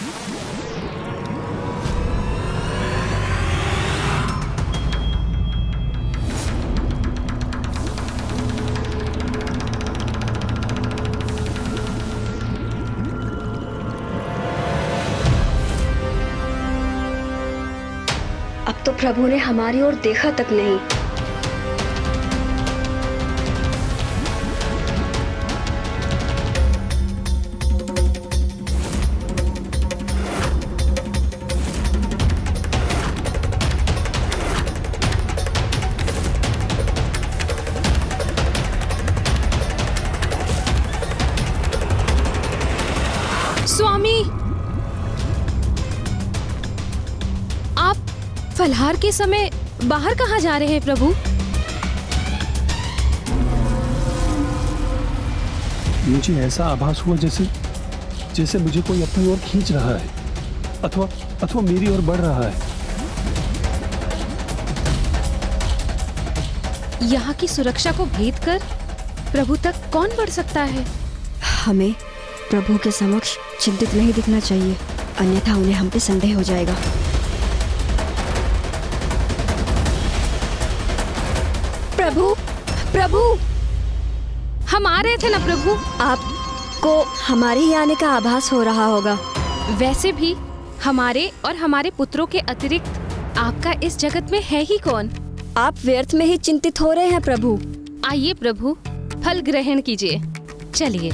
अब तो प्रभु ने हमारी ओर देखा तक नहीं। स्वामी, आप फलहार के समय बाहर कहाँ जा रहे हैं प्रभु? मुझे ऐसा आभास हुआ जैसे मुझे कोई अपनी ओर खींच रहा है अथवा मेरी ओर बढ़ रहा है। यहाँ की सुरक्षा को भेद कर प्रभु तक कौन बढ़ सकता है? हमें प्रभु के समक्ष चिंतित नहीं दिखना चाहिए, अन्यथा उन्हें हम पे संदेह हो जाएगा। प्रभु, प्रभु, हम आ रहे थे ना प्रभु। आपको हमारे ही आने का आभास हो रहा होगा। वैसे भी हमारे और हमारे पुत्रों के अतिरिक्त आपका इस जगत में है ही कौन? आप व्यर्थ में ही चिंतित हो रहे हैं प्रभु। आइए प्रभु, फल ग्रहण कीजिए। चलिए।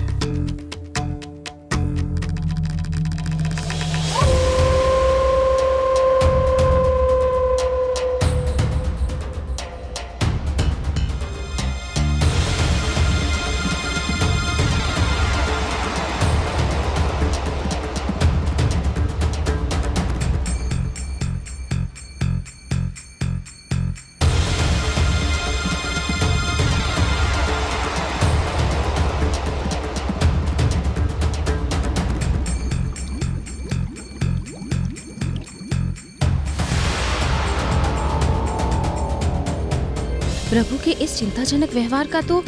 प्रभु के इस चिंताजनक व्यवहार का तो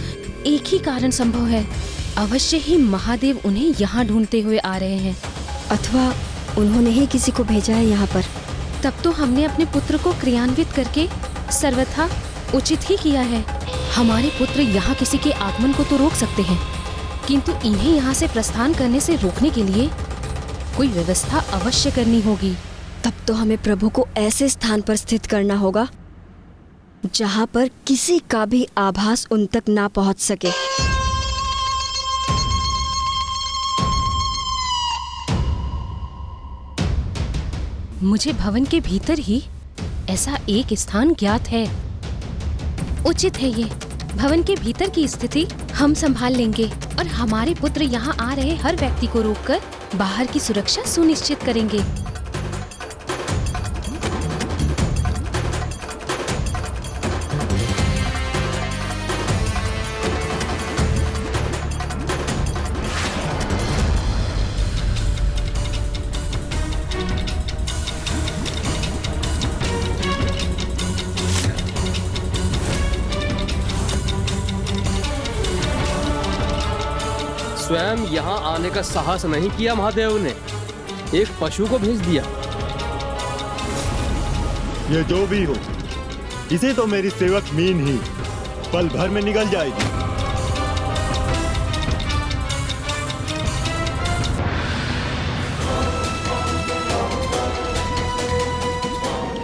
एक ही कारण संभव है। अवश्य ही महादेव उन्हें यहाँ ढूंढते हुए आ रहे हैं, अथवा उन्होंने ही किसी को भेजा है यहाँ पर। तब तो हमने अपने पुत्र को क्रियान्वित करके सर्वथा उचित ही किया है। हमारे पुत्र यहाँ किसी के आगमन को तो रोक सकते हैं, किंतु इन्हें यहाँ से प्रस्थान करने से रोकने के लिए कोई व्यवस्था अवश्य करनी होगी। तब तो हमें प्रभु को ऐसे स्थान पर स्थित करना होगा जहाँ पर किसी का भी आभास उन तक ना पहुँच सके। मुझे भवन के भीतर ही ऐसा एक स्थान ज्ञात है। उचित है ये। भवन के भीतर की स्थिति हम संभाल लेंगे और हमारे पुत्र यहाँ आ रहे हर व्यक्ति को रोककर बाहर की सुरक्षा सुनिश्चित करेंगे। स्वयं यहाँ आने का साहस नहीं किया महादेव ने, एक पशु को भेज दिया। ये जो भी हो, इसे तो मेरी सेवक मीन ही पल भर में निगल जाएगी।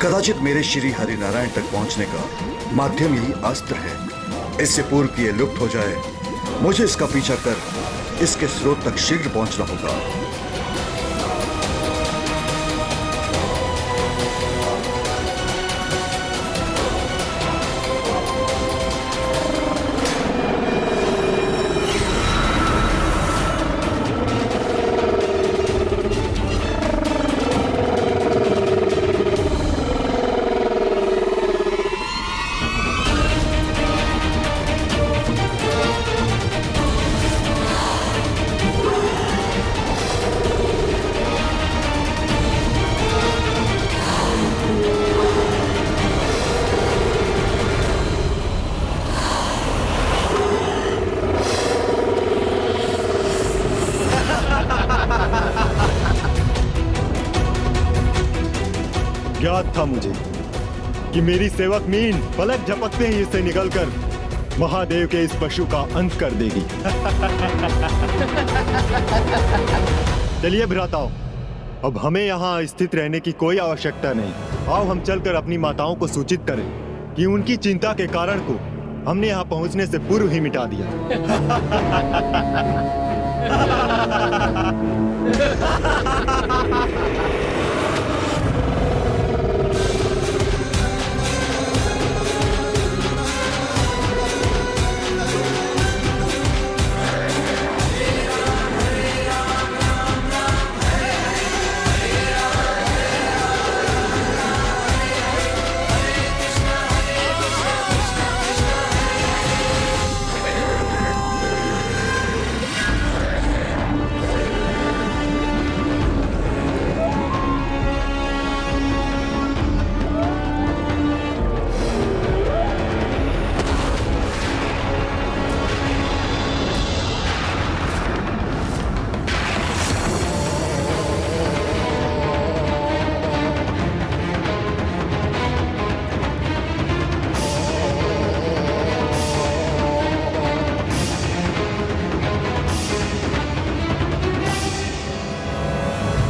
कदाचित मेरे श्री हरिनारायण तक पहुंचने का माध्यम यही अस्त्र है। इससे पूर्व कि ये लुप्त हो जाए, मुझे इसका पीछा कर इसके स्रोत तक शीघ्र पहुंचना होगा। ज्ञात था मुझे कि मेरी सेवक मीन पलक झपकते ही इससे निकलकर महादेव के इस पशु का अंत कर देगी। चलिए भ्राताओं, अब हमें यहाँ स्थित रहने की कोई आवश्यकता नहीं। आओ हम चलकर अपनी माताओं को सूचित करें कि उनकी चिंता के कारण को हमने यहाँ पहुँचने से पूर्व ही मिटा दिया।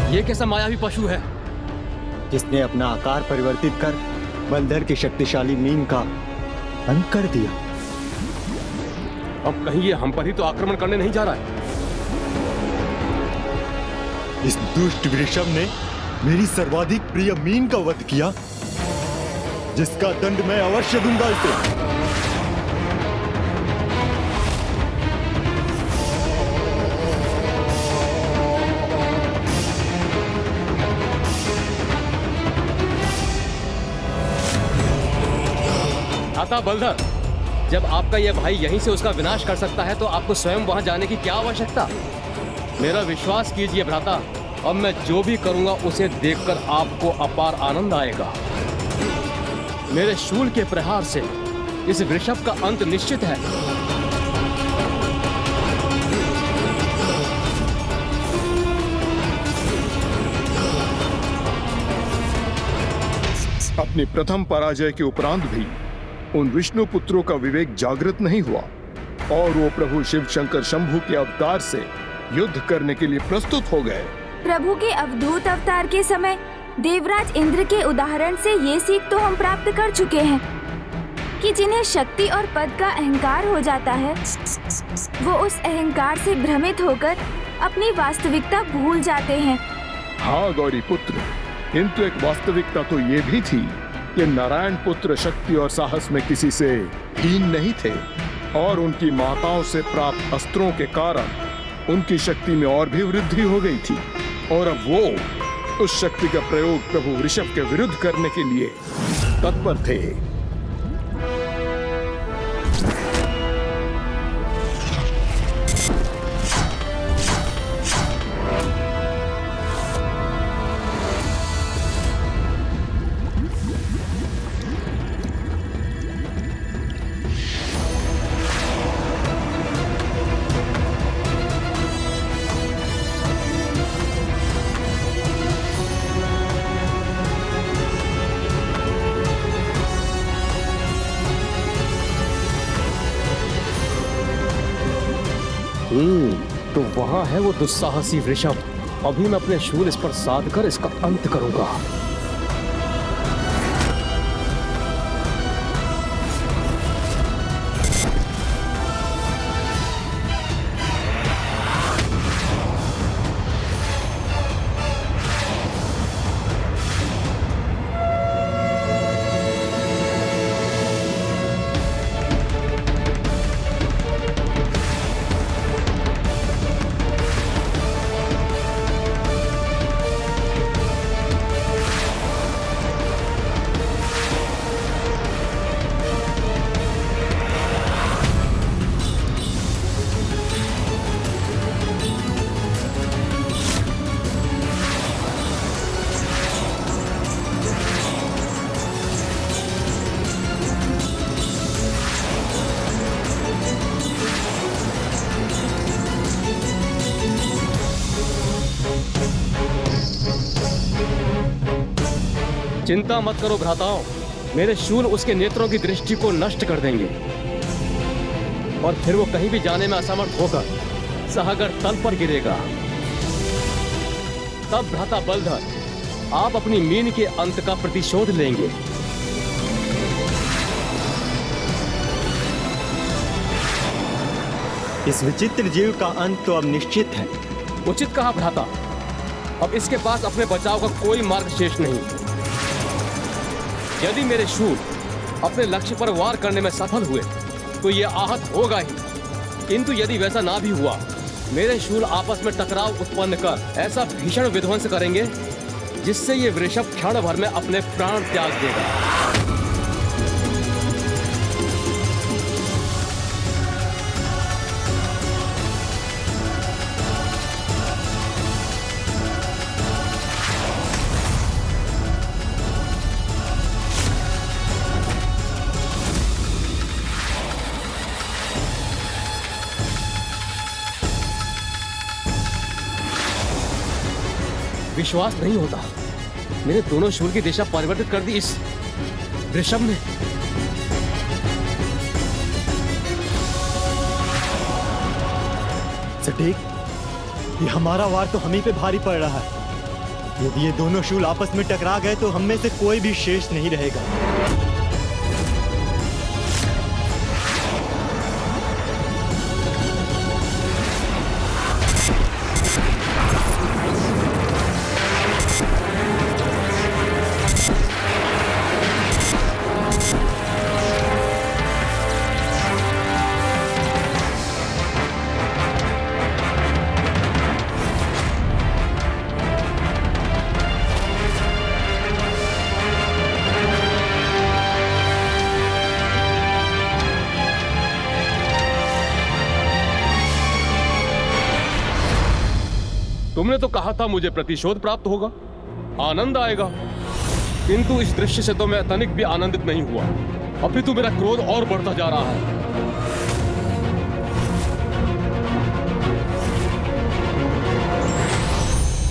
ये कैसा मायावी पशु है जिसने अपना आकार परिवर्तित कर बंदर के शक्तिशाली मीन का अंत कर दिया। अब कहीं ये हम पर ही तो आक्रमण करने नहीं जा रहा है। इस दुष्ट वृषभ ने मेरी सर्वाधिक प्रिय मीन का वध किया, जिसका दंड मैं अवश्य दूंगा इसे। आता बलधर, जब आपका यह भाई यहीं से उसका विनाश कर सकता है तो आपको स्वयं वहां जाने की क्या आवश्यकता? मेरा विश्वास कीजिए भ्राता, अब मैं जो भी करूंगा उसे देखकर आपको अपार आनंद आएगा। मेरे शूल के प्रहार से इस वृषभ का अंत निश्चित है। अपनी प्रथम पराजय के उपरांत भी उन विष्णु पुत्रों का विवेक जागृत नहीं हुआ और वो प्रभु शिव शंकर शंभु के अवतार से युद्ध करने के लिए प्रस्तुत हो गए। प्रभु के अवधूत अवतार के समय देवराज इंद्र के उदाहरण से ये सीख तो हम प्राप्त कर चुके हैं कि जिन्हें शक्ति और पद का अहंकार हो जाता है, वो उस अहंकार से भ्रमित होकर अपनी वास्तविकता भूल जाते हैं। हाँ गौरी पुत्र, किंतु एक वास्तविकता तो ये भी थी कि नारायण पुत्र शक्ति और साहस में किसी से हीन नहीं थे और उनकी माताओं से प्राप्त अस्त्रों के कारण उनकी शक्ति में और भी वृद्धि हो गई थी और अब वो उस शक्ति का प्रयोग प्रभु ऋषभ के विरुद्ध करने के लिए तत्पर थे। तो वहां है वो दुस्साहसी वृषभ। अभी मैं अपने शूल इस पर साध कर इसका अंत करूंगा। चिंता मत करो भ्राताओं, मेरे शूल उसके नेत्रों की दृष्टि को नष्ट कर देंगे और फिर वो कहीं भी जाने में असमर्थ होकर सागर तल पर गिरेगा। तब भ्राता बलधर, आप अपनी मीन के अंत का प्रतिशोध लेंगे। इस विचित्र जीव का अंत तो अब निश्चित है। उचित कहा भ्राता, अब इसके पास अपने बचाव का कोई मार्ग शेष नहीं। यदि मेरे शूल अपने लक्ष्य पर वार करने में सफल हुए तो ये आहत होगा ही, किंतु यदि वैसा ना भी हुआ, मेरे शूल आपस में टकराव उत्पन्न कर ऐसा भीषण विध्वंस करेंगे जिससे ये वृषभ क्षण भर में अपने प्राण त्याग देगा। विश्वास नहीं होता, मेरे दोनों शूल की दिशा परिवर्तित कर दी इस वृषभ ने। सटीक, ये हमारा वार तो हम ही पे भारी पड़ रहा है। यदि ये दोनों शूल आपस में टकरा गए तो हम में से कोई भी शेष नहीं रहेगा। तुमने तो कहा था मुझे प्रतिशोध प्राप्त होगा, आनंद आएगा, किंतु इस दृश्य से तो मैं तनिक भी आनंदित नहीं हुआ। अपितु मेरा क्रोध और बढ़ता जा रहा है।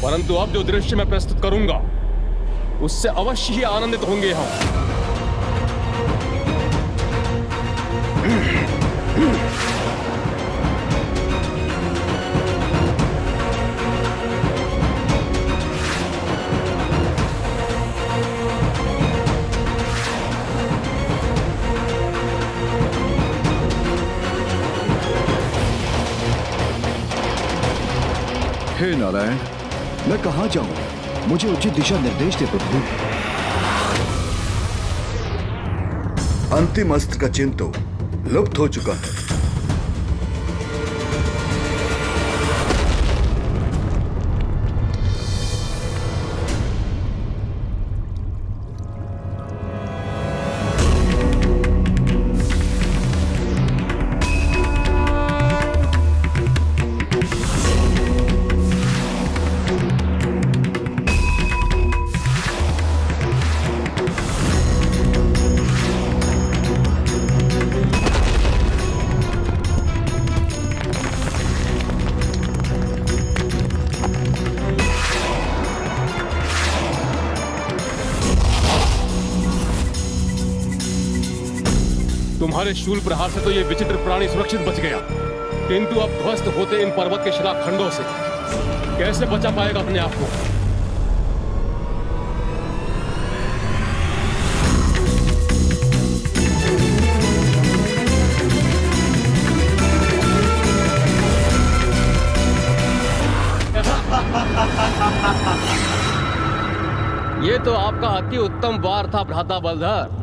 परंतु अब जो दृश्य मैं प्रस्तुत करूंगा उससे अवश्य ही आनंदित होंगे हम। हे नारायण, मैं कहाँ जाऊं? मुझे उचित दिशा निर्देश दे प्रभु। अंतिम अस्त्र का चिन्ह तो लुप्त हो चुका है। तुम्हारे शूल प्रहार से तो ये विचित्र प्राणी सुरक्षित बच गया, किंतु अब ध्वस्त होते इन पर्वत के शिलाखंडों से कैसे बचा पाएगा अपने आप को? ये तो आपका अति उत्तम वार था भ्राता बलधर।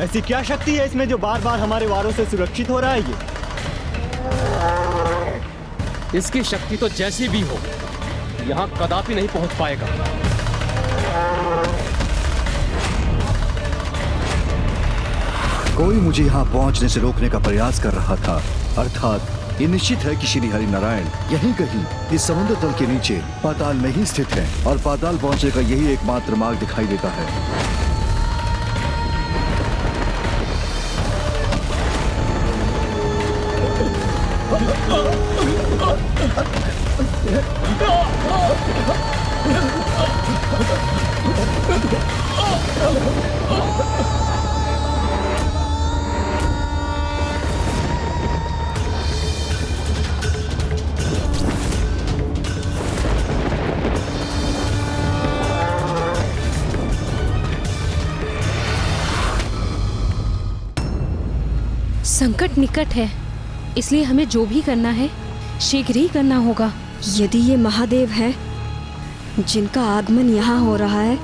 ऐसी क्या शक्ति है इसमें जो बार बार हमारे वारों से सुरक्षित हो रहा है? इसकी शक्ति तो जैसी भी हो, यहाँ कदापि नहीं पहुंच पाएगा। कोई मुझे यहाँ पहुंचने से रोकने का प्रयास कर रहा था, अर्थात ये निश्चित है कि श्री हरि नारायण यहीं कहीं इस समुद्र तल के नीचे पाताल में ही स्थित है और पाताल पहुंचने का यही एकमात्र मार्ग दिखाई देता है। संकट निकट है, इसलिए हमें जो भी करना है शीघ्र ही करना होगा। यदि ये महादेव है जिनका आगमन यहाँ हो रहा है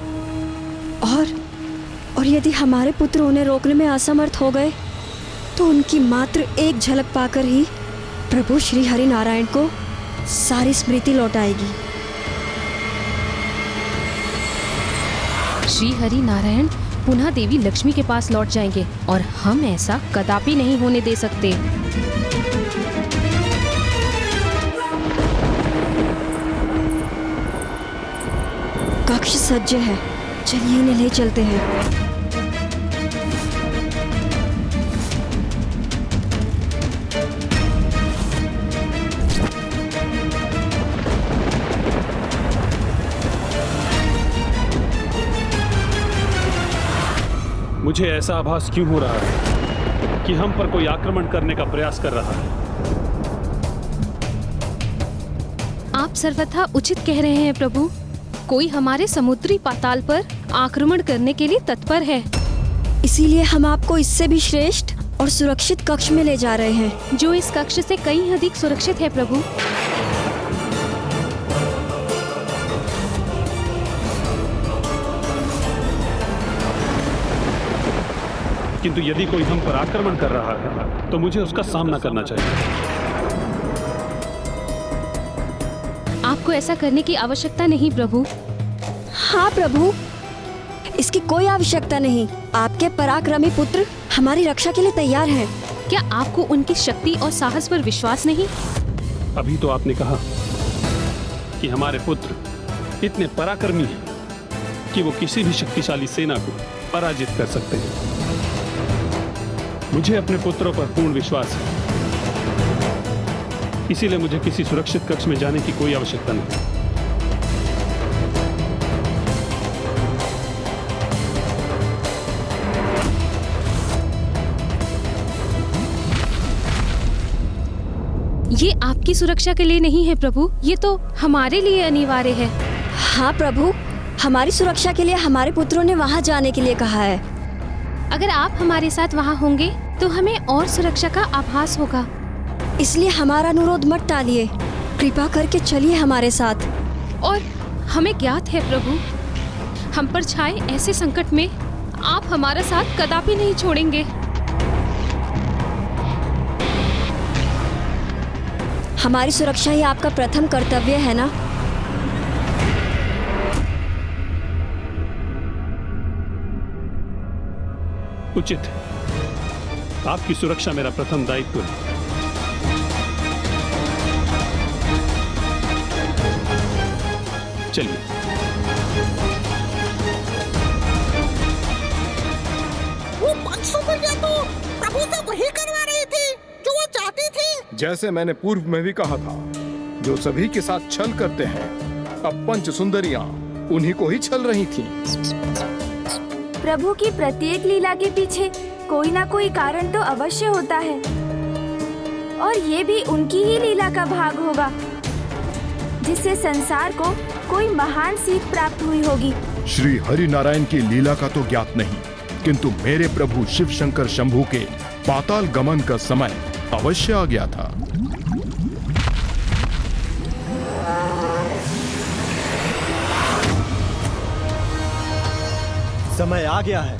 और यदि हमारे पुत्र उन्हें रोकने में असमर्थ हो गए तो उनकी मात्र एक झलक पाकर ही प्रभु श्री हरि नारायण को सारी स्मृति लौट आएगी। श्री हरि नारायण पुनः देवी लक्ष्मी के पास लौट जाएंगे और हम ऐसा कदापि नहीं होने दे सकते। कक्ष सज्ज है, चलिए इन्हें ले चलते हैं। मुझे ऐसा आभास क्यों हो रहा है कि हम पर कोई आक्रमण करने का प्रयास कर रहा है? आप सर्वथा उचित कह रहे हैं प्रभु। कोई हमारे समुद्री पाताल पर आक्रमण करने के लिए तत्पर है। इसीलिए हम आपको इससे भी श्रेष्ठ और सुरक्षित कक्ष में ले जा रहे हैं, जो इस कक्ष से कहीं अधिक सुरक्षित है प्रभु। किंतु यदि कोई हम पर आक्रमण कर रहा है तो मुझे उसका सामना करना चाहिए। आपको ऐसा करने की आवश्यकता नहीं प्रभु। हाँ प्रभु, इसकी कोई आवश्यकता नहीं। आपके पराक्रमी पुत्र हमारी रक्षा के लिए तैयार हैं। क्या आपको उनकी शक्ति और साहस पर विश्वास नहीं? अभी तो आपने कहा कि हमारे पुत्र इतने पराक्रमी हैं कि वो किसी भी शक्तिशाली सेना को पराजित कर सकते हैं। मुझे अपने पुत्रों पर पूर्ण विश्वास है, इसीलिए मुझे किसी सुरक्षित कक्ष में जाने की कोई आवश्यकता नहीं। ये आपकी सुरक्षा के लिए नहीं है प्रभु, ये तो हमारे लिए अनिवार्य है। हाँ प्रभु, हमारी सुरक्षा के लिए हमारे पुत्रों ने वहाँ जाने के लिए कहा है। अगर आप हमारे साथ वहाँ होंगे तो हमें और सुरक्षा का आभास होगा। इसलिए हमारा अनुरोध मत टालिए, कृपा करके चलिए हमारे साथ। और हमें ज्ञात है प्रभु, हम पर छाए ऐसे संकट में आप हमारा साथ कदापि नहीं छोड़ेंगे। हमारी सुरक्षा ही आपका प्रथम कर्तव्य है ना? उचित है, आपकी सुरक्षा मेरा प्रथम दायित्व है। चलिए। वो 500 रुपया तो प्रभु से वही करवा रही थी जो वो चाहती थी। जैसे मैंने पूर्व में भी कहा था, जो सभी के साथ छल करते हैं, अब पंच सुंदरियां उन्हीं को ही छल रही थीं। प्रभु की प्रत्येक लीला के पीछे कोई ना कोई कारण तो अवश्य होता है, और ये भी उनकी ही लीला का भाग होगा, जिससे संसार को कोई महान सीख प्राप्त हुई होगी। श्री हरि नारायण की लीला का तो ज्ञात नहीं, किंतु मेरे प्रभु शिव शंकर शंभू के पाताल गमन का समय अवश्य आ गया था। समय आ गया है,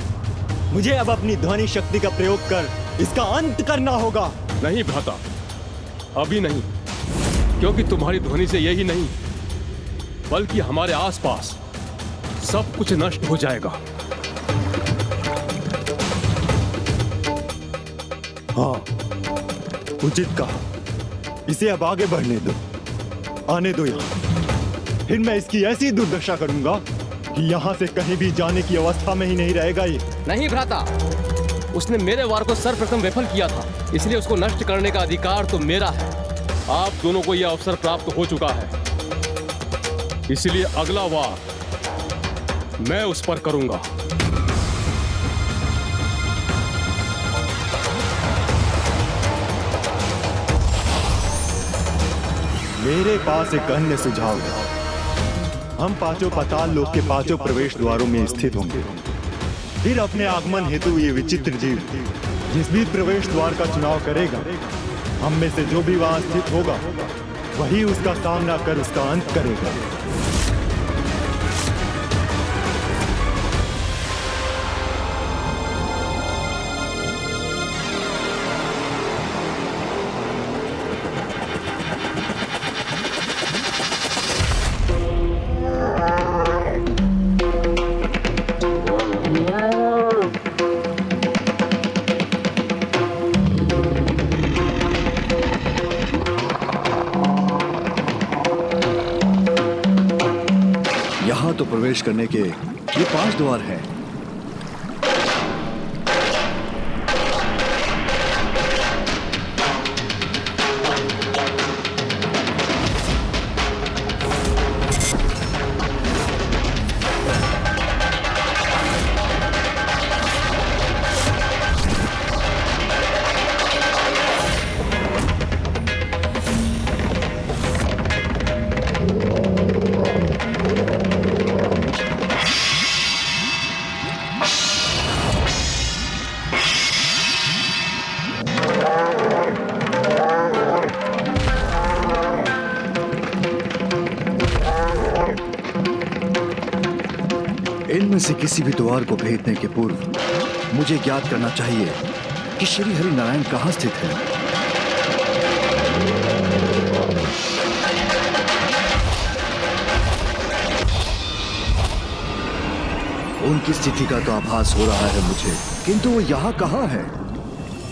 मुझे अब अपनी ध्वनि शक्ति का प्रयोग कर इसका अंत करना होगा। नहीं भ्राता, अभी नहीं, क्योंकि तुम्हारी ध्वनि से यही नहीं बल्कि हमारे आसपास सब कुछ नष्ट हो जाएगा। हाँ, उचित कहा। इसे अब आगे बढ़ने दो, आने दो यहाँ। फिर मैं इसकी ऐसी दुर्दशा करूंगा कि यहाँ से कहीं भी जाने की अवस्था में ही नहीं रहेगा ये। नहीं भ्राता, उसने मेरे वार को सर्वप्रथम विफल किया था, इसलिए उसको नष्ट करने का अधिकार तो मेरा है। आप दोनों को यह अवसर प्राप्त हो चुका है, इसलिए अगला वार मैं उस पर करूंगा। मेरे पास एक अन्य सुझाव है। हम पांचों पाताल लोक के पांचों प्रवेश द्वारों में स्थित होंगे। फिर अपने आगमन हेतु ये विचित्र जीव जिस भी प्रवेश द्वार का चुनाव करेगा, हम में से जो भी वहां स्थित होगा वही उसका सामना कर उसका अंत करेगा। तो प्रवेश करने के ये 5 द्वार हैं। इनमें से किसी भी द्वार को भेदने के पूर्व मुझे ज्ञात करना चाहिए कि श्री हरि नारायण कहाँ स्थित है। उनकी स्थिति का तो आभास हो रहा है मुझे, किंतु वो यहाँ कहाँ है?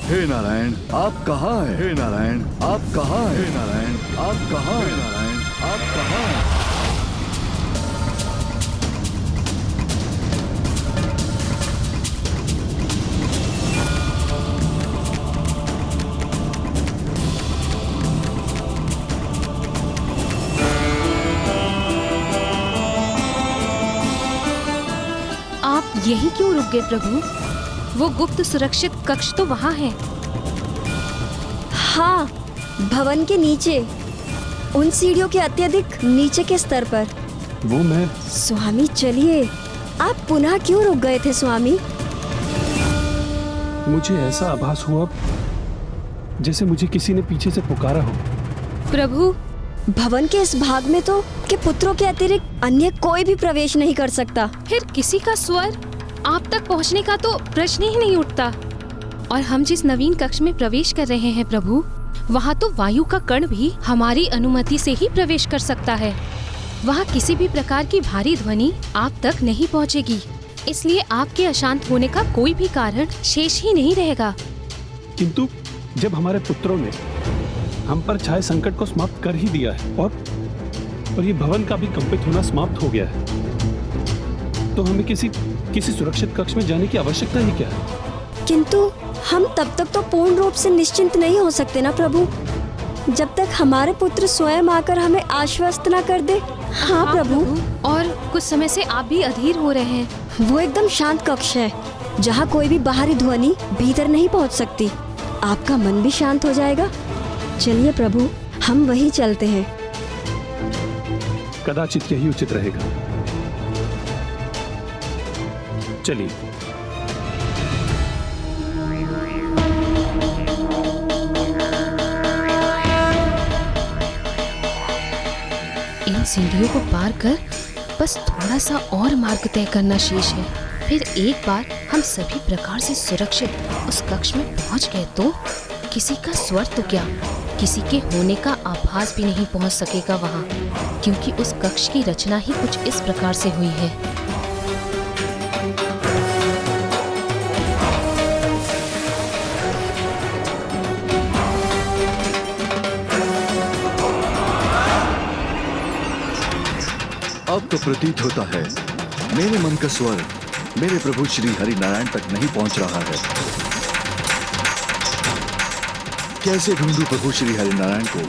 हे नारायण, आप कहाँ हैं? हे नारायण, आप कहाँ हैं? हे नारायण, आप कहाँ हैं? नारायण, आप कहाँ हैं? यहीं क्यों रुक गए प्रभु? वो गुप्त सुरक्षित कक्ष तो वहाँ है। हाँ, भवन के नीचे, उन सीढ़ियों के अत्यधिक नीचे के स्तर पर। वो मैं। स्वामी चलिए, आप पुनः क्यों रुक गए थे स्वामी? मुझे ऐसा आभास हुआ जैसे मुझे किसी ने पीछे से पुकारा हो। प्रभु, भवन के इस भाग में तो के पुत्रों के अतिरिक्त अन्य कोई भी प्रवेश नहीं कर सकता। फिर किसी का स्वर आप तक पहुंचने का तो प्रश्न ही नहीं उठता। और हम जिस नवीन कक्ष में प्रवेश कर रहे हैं प्रभु, वहाँ तो वायु का कण भी हमारी अनुमति से ही प्रवेश कर सकता है। वहाँ किसी भी प्रकार की भारी ध्वनि आप तक नहीं पहुँचेगी, इसलिए आपके अशांत होने का कोई भी कारण शेष ही नहीं रहेगा। किंतु जब हमारे पुत्रों ने हम पर छाए संकट को समाप्त कर ही दिया है और ये भवन का भी कंपित होना समाप्त हो गया है, तो हमें किसी सुरक्षित कक्ष में जाने की आवश्यकता ही क्या है? किंतु हम तब तक तो पूर्ण रूप से निश्चिंत नहीं हो सकते ना प्रभु, जब तक हमारे पुत्र स्वयं आकर हमें आश्वस्त न कर दे। हाँ प्रभु। और कुछ समय से आप भी अधीर हो रहे हैं। वो एकदम शांत कक्ष है, जहाँ कोई भी बाहरी ध्वनि भीतर नहीं पहुँच सकती। आपका मन भी शांत हो जाएगा। चलिए प्रभु, हम वही चलते हैं। कदाचित यही उचित रहेगा। चलिए। इन सीढ़ियों को पार कर बस थोड़ा सा और मार्ग तय करना शेष है। फिर एक बार हम सभी प्रकार से सुरक्षित उस कक्ष में पहुंच गए तो किसी का स्वर तो क्या, किसी के होने का आभास भी नहीं पहुंच सकेगा वहां, क्योंकि उस कक्ष की रचना ही कुछ इस प्रकार से हुई है। अब तो प्रतीत होता है मेरे मन का स्वर मेरे प्रभु श्री हरि नारायण तक नहीं पहुंच रहा है। कैसे ढूंढूं प्रभु श्री हरि नारायण को?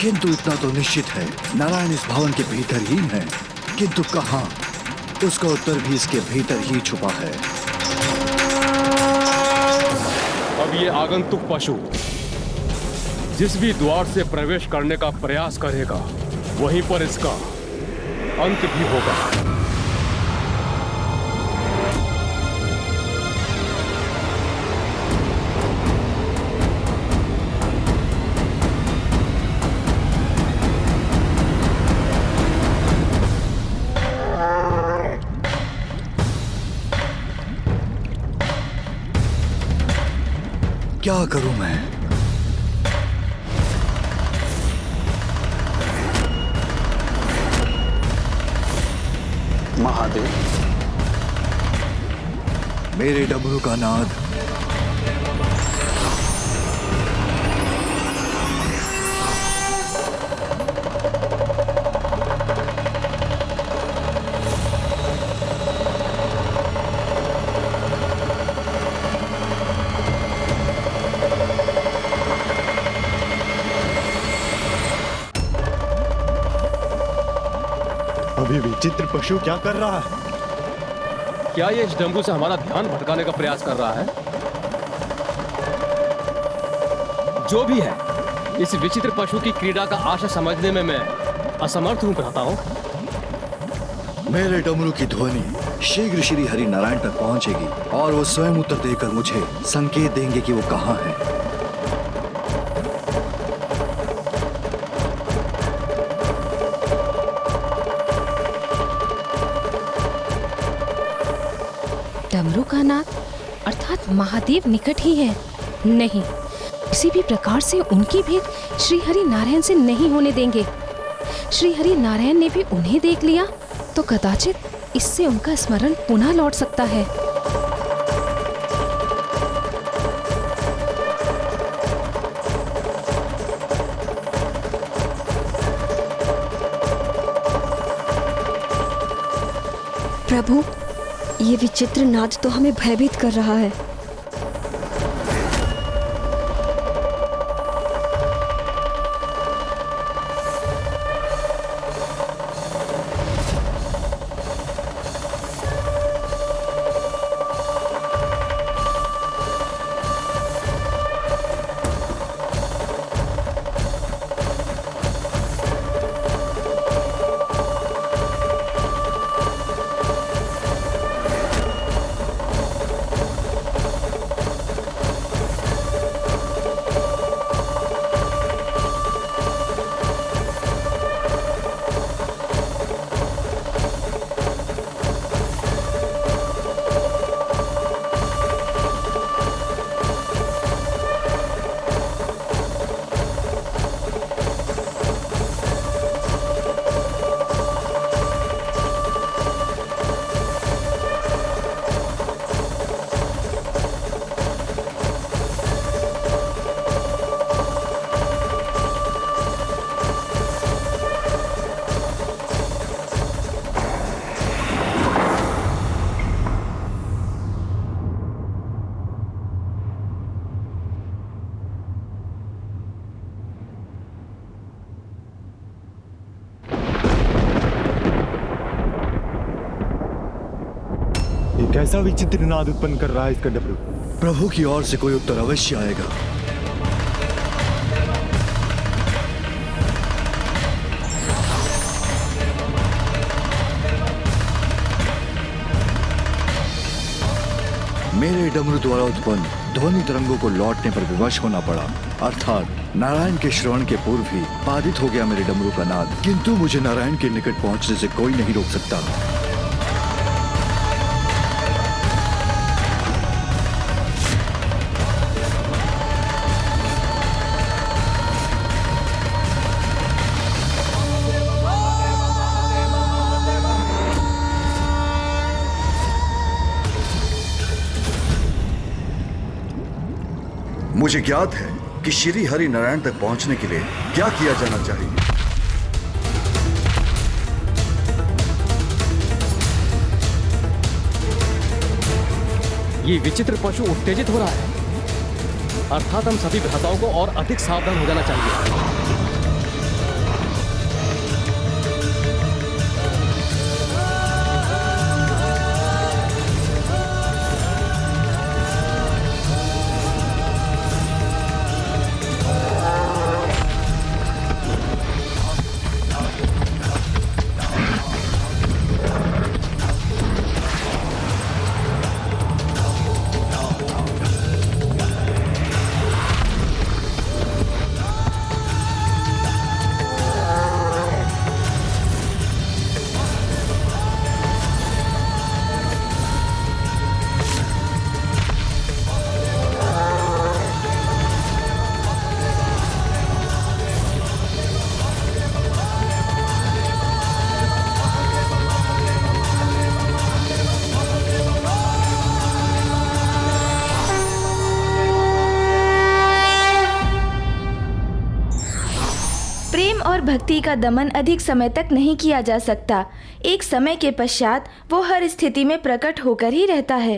किंतु इतना तो निश्चित है, नारायण इस भवन के भीतर ही है, किंतु कहां? उसका उत्तर भी इसके भीतर ही छुपा है। अब ये आगंतुक पशु जिस भी द्वार से प्रवेश करने का प्रयास करेगा, वहीं पर इसका अंत भी होगा। क्या करूं मैं? महादेव, मेरे डमरू का नाद अभी विचित्र पशु क्या कर रहा है? क्या ये इस डमरू से हमारा ध्यान भटकाने का प्रयास कर रहा है? जो भी है, इस विचित्र पशु की क्रीड़ा का आशा समझने में मैं असमर्थ हूं भ्राता हूं। मेरे डमरू की ध्वनि शीघ्र श्री हरि नारायण तक पहुंचेगी और वो स्वयं उत्तर देकर मुझे संकेत देंगे कि वो कहां है। डमरू का नाद अर्थात महादेव निकट ही है। नहीं, किसी भी प्रकार से उनकी भेंट श्री हरि नारायण से नहीं होने देंगे। श्री हरि नारायण ने भी उन्हें देख लिया तो कदाचित इससे उनका स्मरण पुनः लौट सकता है। प्रभु, ये विचित्र नाद तो हमें भयभीत कर रहा है। कैसा विचित्र नाद उत्पन्न कर रहा है इसका डमरू? प्रभु की ओर से कोई उत्तर अवश्य आएगा। मेरे डमरू द्वारा उत्पन्न ध्वनि तरंगों को लौटने पर विवश होना पड़ा, अर्थात नारायण के श्रवण के पूर्व ही बाधित हो गया मेरे डमरू का नाद। किंतु मुझे नारायण के निकट पहुंचने से कोई नहीं रोक सकता। मुझे ज्ञात है कि श्री हरि नारायण तक पहुंचने के लिए क्या किया जाना चाहिए। ये विचित्र पशु उत्तेजित हो रहा है, अर्थात हम सभी भ्राताओं को और अधिक सावधान हो जाना चाहिए। प्रेम और भक्ति का दमन अधिक समय तक नहीं किया जा सकता। एक समय के पश्चात वो हर स्थिति में प्रकट होकर ही रहता है।